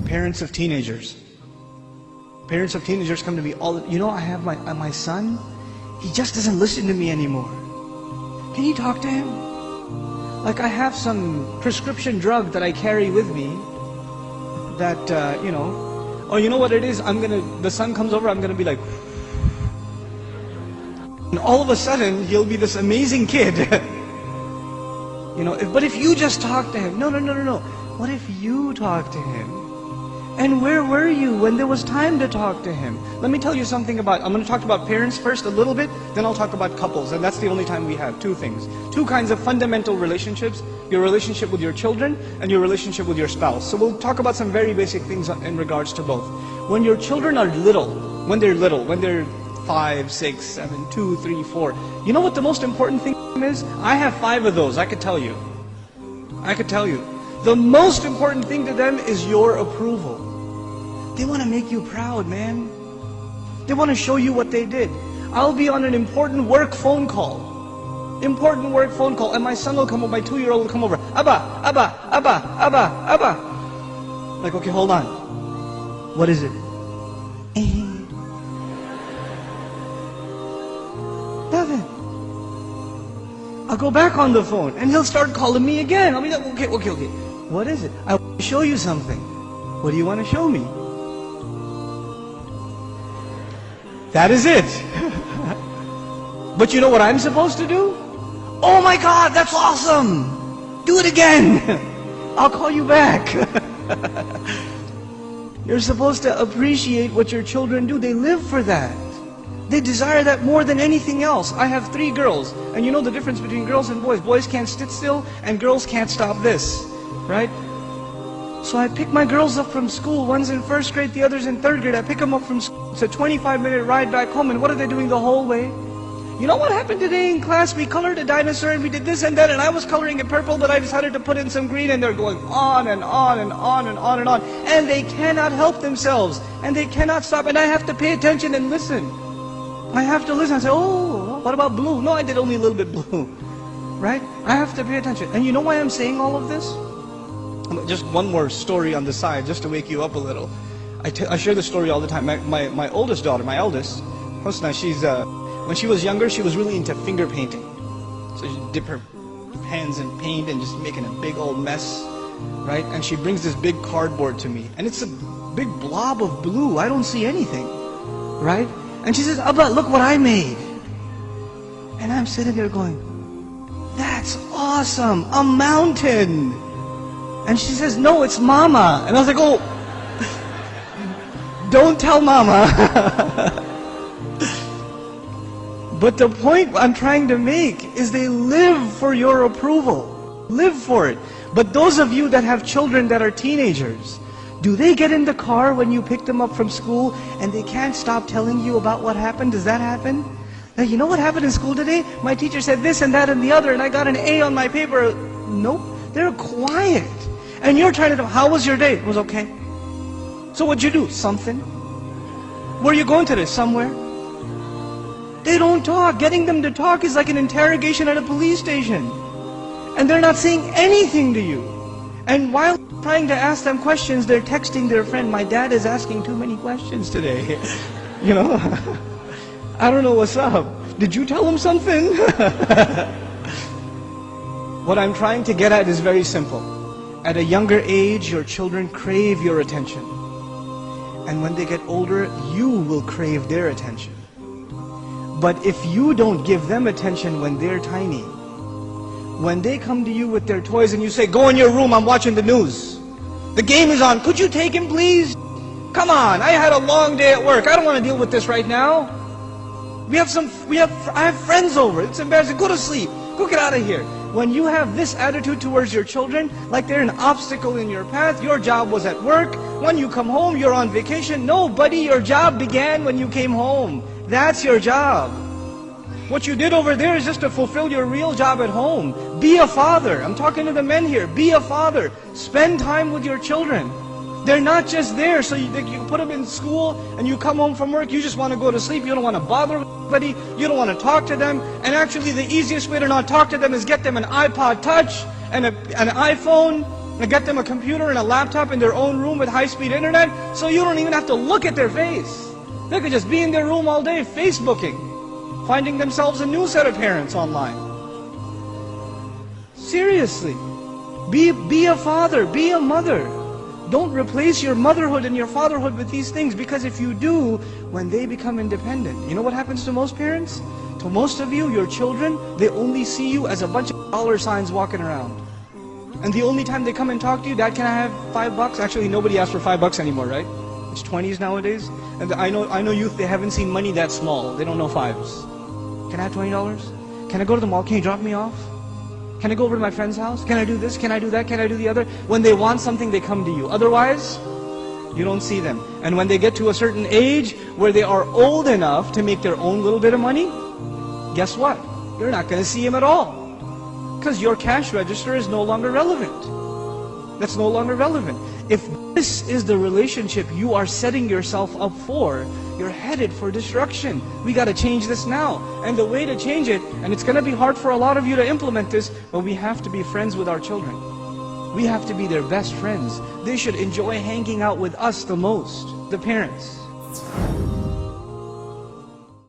Parents of teenagers. Parents of teenagers come to me all the, I have my son, he just doesn't listen to me anymore. Can you talk to him? Like I have some prescription drug that I carry with me that, or you know what it is, the sun comes over, I'm gonna be like, and all of a sudden, he'll be this amazing kid. But if you just talk to him, no. What if you talk to him? And where were you when there was time to talk to him? Let me tell you something I'm going to talk about parents first a little bit, then I'll talk about couples, and that's the only time we have. Two things. Two kinds of fundamental relationships, your relationship with your children and your relationship with your spouse. So we'll talk about some very basic things in regards to both. When your children are little, when they're 5, 6, 7, 2, 3, 4, you know what the most important thing is? I have 5 of those, I could tell you. The most important thing to them is your approval. They want to make you proud, man. They want to show you what they did. I'll be on an important work phone call, and my son will come over, my 2-year-old will come over, Abba. Like, okay, hold on. What is it? Nothing. I'll go back on the phone, and he'll start calling me again. I'll be like, okay. What is it? I want to show you something. What do you want to show me? That is it. But you know what I'm supposed to do? Oh my God, that's awesome. Do it again. I'll call you back. You're supposed to appreciate what your children do. They live for that. They desire that more than anything else. I have 3 girls, and you know the difference between girls and boys. Boys can't sit still, and girls can't stop this, right? So I pick my girls up from school. One's in 1st grade, the other's in 3rd grade. I pick them up from school. It's a 25-minute ride back home, and what are they doing the whole way? You know what happened today in class? We colored a dinosaur, and we did this and that, and I was coloring it purple, but I decided to put in some green, and they're going on and on and on and on and on. And they cannot help themselves, and they cannot stop, and I have to pay attention and listen. I have to listen and say, oh, what about blue? No, I did only a little bit blue, right? I have to pay attention. And you know why I'm saying all of this? Just one more story on the side, just to wake you up a little. I share this story all the time. My oldest daughter, my eldest, Hosna, when she was younger, she was really into finger painting. So she'd dip her hands in paint and just making a big old mess, right? And she brings this big cardboard to me, and it's a big blob of blue. I don't see anything, right? And she says, Abba, look what I made. And I'm sitting there going, that's awesome, a mountain. And she says, no, it's Mama. And I was like, oh, don't tell Mama. But the point I'm trying to make is they live for your approval. Live for it. But those of you that have children that are teenagers, do they get in the car when you pick them up from school and they can't stop telling you about what happened? Does that happen? Now, you know what happened in school today? My teacher said this and that and the other, and I got an A on my paper. Nope, they're quiet. And you're trying to know, how was your day? It was okay. So what'd you do? Something. Where are you going today? Somewhere. They don't talk. Getting them to talk is like an interrogation at a police station. And they're not saying anything to you. And while trying to ask them questions, they're texting their friend, my dad is asking too many questions today. I don't know what's up. Did you tell him something? What I'm trying to get at is very simple. At a younger age, your children crave your attention. And when they get older, you will crave their attention. But if you don't give them attention when they're tiny, when they come to you with their toys and you say, go in your room, I'm watching the news. The game is on, could you take him please? Come on, I had a long day at work. I don't want to deal with this right now. I have friends over, it's embarrassing, go to sleep, go get out of here. When you have this attitude towards your children, like they're an obstacle in your path, your job was at work, when you come home, you're on vacation. No, buddy, your job began when you came home. That's your job. What you did over there is just to fulfill your real job at home. Be a father. I'm talking to the men here. Be a father. Spend time with your children. They're not just there so you put them in school and you come home from work, you just want to go to sleep, you don't want to bother anybody, you don't want to talk to them. And actually the easiest way to not talk to them is get them an iPod Touch and an iPhone And get them a computer and a laptop in their own room with high-speed internet, so you don't even have to look at their face. They could just be in their room all day, Facebooking, finding themselves a new set of parents online. Seriously. Be a father, be a mother. Don't replace your motherhood and your fatherhood with these things, because if you do, when they become independent, you know what happens to most parents? To most of you, your children, they only see you as a bunch of dollar signs walking around. And the only time they come and talk to you, Dad, can I have $5? Actually, nobody asks for $5 anymore, right? It's 20s nowadays. And I know youth, they haven't seen money that small. They don't know fives. Can I have $20? Can I go to the mall? Can you drop me off? Can I go over to my friend's house? Can I do this? Can I do that? Can I do the other? When they want something, they come to you. Otherwise, you don't see them. And when they get to a certain age where they are old enough to make their own little bit of money, guess what? You're not going to see them at all. Because your cash register is no longer relevant. That's no longer relevant. If this is the relationship you are setting yourself up for, you're headed for destruction. We got to change this now. And the way to change it, and it's going to be hard for a lot of you to implement this, but we have to be friends with our children. We have to be their best friends. They should enjoy hanging out with us the most, the parents.